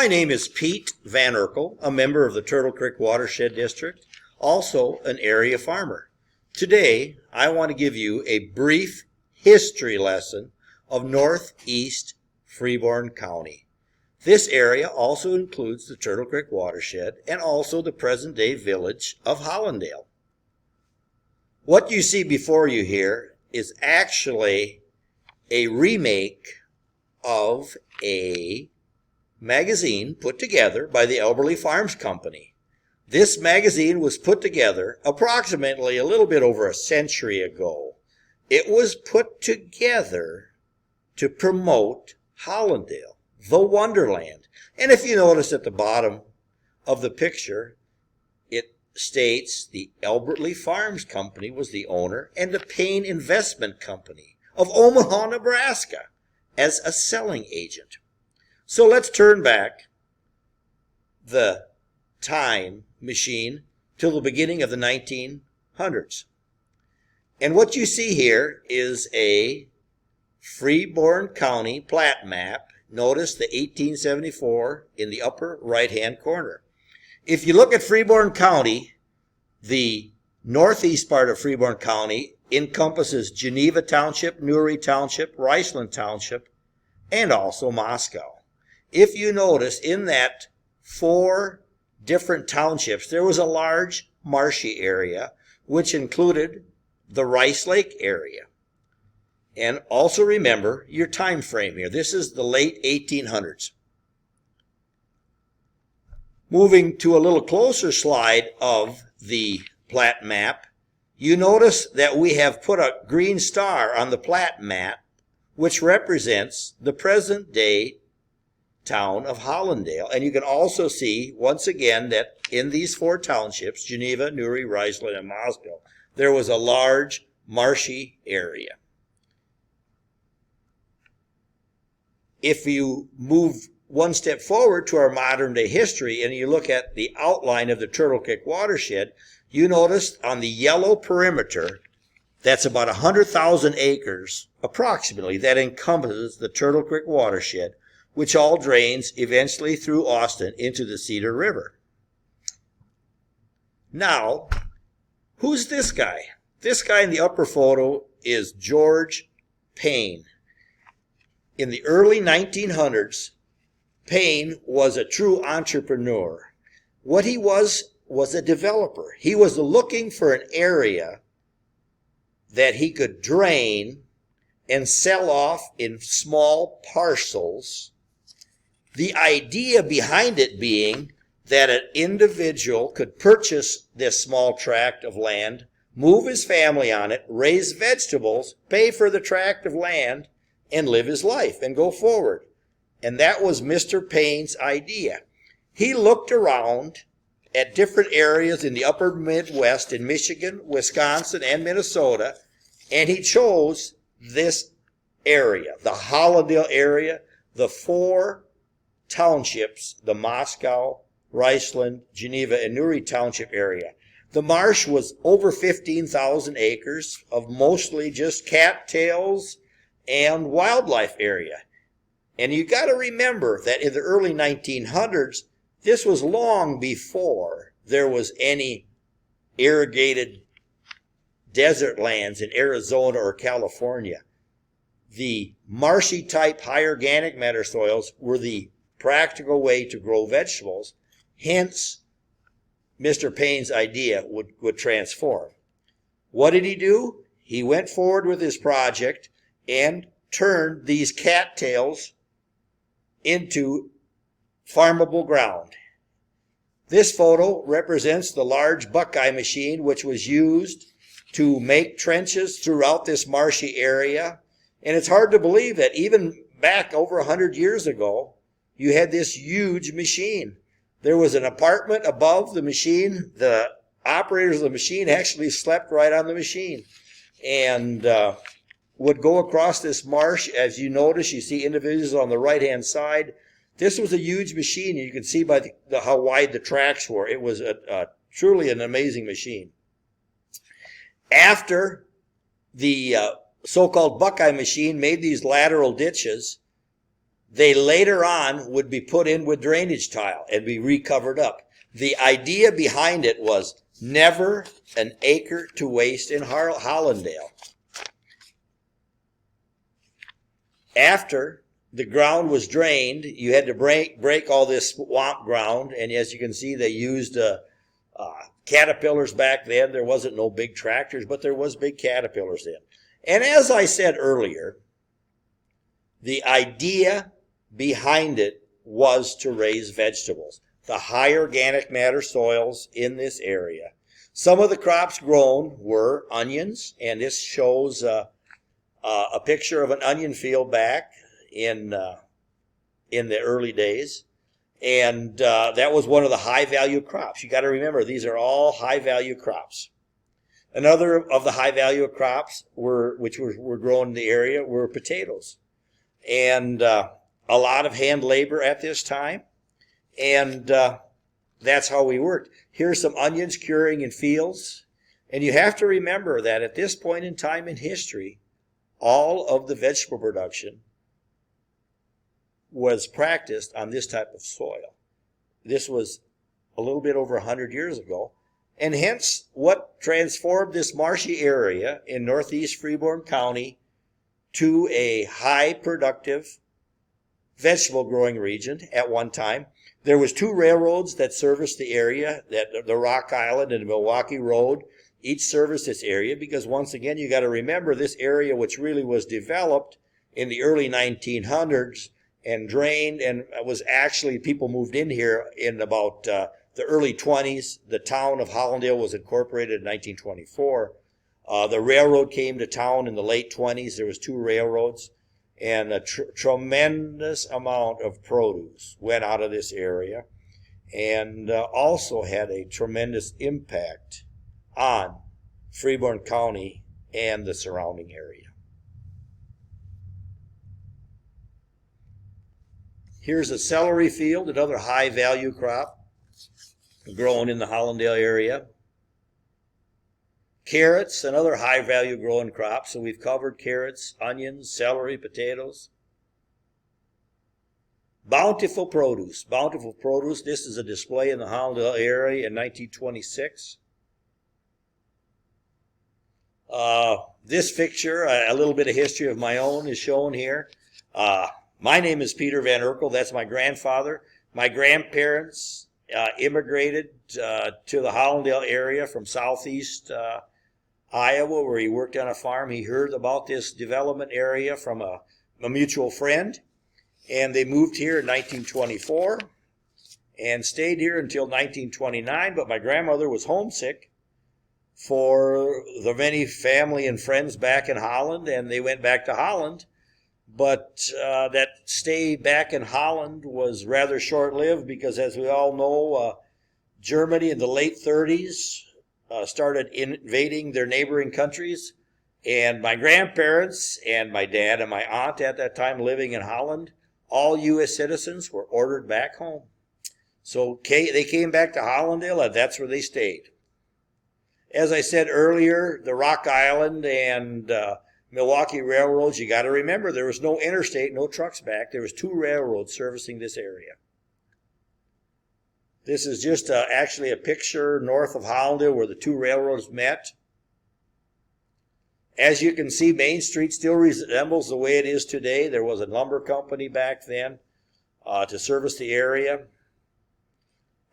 My name is Pete Van Erkel, a member of the Turtle Creek Watershed District, also an area farmer. Today, I want to give you a brief history lesson of northeast Freeborn County. This area also includes the Turtle Creek Watershed and also the present-day village of Hollandale. What you see before you here is actually a remake of a magazine put together by the Elberly Farms Company. This magazine was put together approximately a little bit over a century ago. It was put together to promote Hollandale, the Wonderland. And if you notice at the bottom of the picture, it states the Elberly Farms Company was the owner and the Payne Investment Company of Omaha, Nebraska as a selling agent. So let's turn back the time machine till the beginning of the 1900s. And what you see here is a Freeborn County plat map. Notice the 1874 in the upper right-hand corner. If you look at Freeborn County, the northeast part of Freeborn County encompasses Geneva Township, Newry Township, Riceland Township, and also Moscow. If you notice, in that 4 different townships, there was a large marshy area, which included the Rice Lake area. And also remember your time frame here. This is the late 1800s. Moving to a little closer slide of the plat map, you notice that we have put a green star on the plat map, which represents the present-day town of Hollandale. And you can also see, once again, that in these 4 townships, Geneva, Newry, Riceland, and Moscow, there was a large marshy area. If you move one step forward to our modern-day history and you look at the outline of the Turtle Creek Watershed, you notice on the yellow perimeter, that's about 100,000 acres, approximately, that encompasses the Turtle Creek Watershed, which all drains eventually through Austin into the Cedar River. Now, who's this guy? This guy in the upper photo is George Payne. In the early 1900s, Payne was a true entrepreneur. What he was a developer. He was looking for an area that he could drain and sell off in small parcels. The idea behind it being that an individual could purchase this small tract of land, move his family on it, raise vegetables, pay for the tract of land, and live his life and go forward. And that was Mr. Payne's idea. He looked around at different areas in the upper Midwest in Michigan, Wisconsin, and Minnesota, and he chose this area, the Hollandale area, the 4 townships, the Moscow, Riceland, Geneva, and Newry Township area. The marsh was over 15,000 acres of mostly just cattails and wildlife area. And you got to remember that in the early 1900s, this was long before there was any irrigated desert lands in Arizona or California. The marshy type high organic matter soils were the practical way to grow vegetables. Hence, Mr. Payne's idea would transform. What did he do? He went forward with his project and turned these cattails into farmable ground. This photo represents the large Buckeye machine, which was used to make trenches throughout this marshy area. And it's hard to believe that even back over 100 years ago, you had this huge machine. There was an apartment above the machine. The operators of the machine actually slept right on the machine and would go across this marsh. As you notice, you see individuals on the right-hand side. This was a huge machine. You can see by how wide the tracks were. It was truly an amazing machine. After the so-called Buckeye machine made these lateral ditches, they later on would be put in with drainage tile and be recovered up. The idea behind it was never an acre to waste in Hollandale. After the ground was drained, you had to break all this swamp ground, and as you can see, they used caterpillars back then. There wasn't no big tractors, but there was big caterpillars then. And as I said earlier, the idea behind it was to raise vegetables. The high organic matter soils in this area. Some of the crops grown were onions, and this shows a picture of an onion field back in the early days. And that was one of the high-value crops. You got to remember, these are all high-value crops. Another of the high-value crops which were grown in the area were potatoes. And a lot of hand labor at this time. And that's how we worked. Here's some onions curing in fields. And you have to remember that at this point in time in history, all of the vegetable production was practiced on this type of soil. This was a little bit over 100 years ago. And hence, what transformed this marshy area in northeast Freeborn County to a high productive vegetable growing region at one time. There was 2 railroads that serviced the area, the Rock Island and the Milwaukee Road. Each serviced this area because, once again, you got to remember this area, which really was developed in the early 1900s and drained, and was actually, people moved in here in about the early 20s. The town of Hollandale was incorporated in 1924. The railroad came to town in the late 20s. There was 2 railroads. And a tremendous amount of produce went out of this area, and also had a tremendous impact on Freeborn County and the surrounding area. Here's a celery field, another high-value crop grown in the Hollandale area. Carrots, another high-value growing crop. So we've covered carrots, onions, celery, potatoes. Bountiful produce. Bountiful produce. This is a display in the Hollandale area in 1926. This picture, a little bit of history of my own, is shown here. My name is Peter Van Erkel. That's my grandfather. My grandparents immigrated to the Hollandale area from southeast Iowa, where he worked on a farm. He heard about this development area from a mutual friend, and they moved here in 1924 and stayed here until 1929, but my grandmother was homesick for the many family and friends back in Holland, and they went back to Holland. But that stay back in Holland was rather short-lived because, as we all know, Germany in the late 30s started invading their neighboring countries, and my grandparents and my dad and my aunt at that time living in Holland, all U.S. citizens, were ordered back home. So they came back to Hollandale, and that's where they stayed. As I said earlier, the Rock Island and Milwaukee railroads, you got to remember, there was no interstate, no trucks back. There was 2 railroads servicing this area. This is just actually a picture north of Hollandale where the 2 railroads met. As you can see, Main Street still resembles the way it is today. There was a lumber company back then to service the area.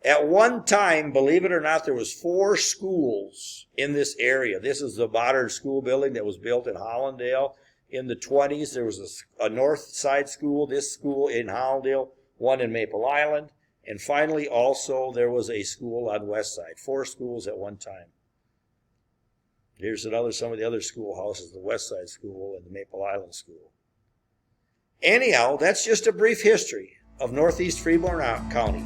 At one time, believe it or not, there was 4 schools in this area. This is the modern school building that was built in Hollandale in the 20s. There was a north side school, this school in Hollandale, one in Maple Island. And finally, also, there was a school on West Side. 4 schools at one time. Here's some of the other schoolhouses, the West Side School and the Maple Island School. Anyhow, that's just a brief history of northeast Freeborn County.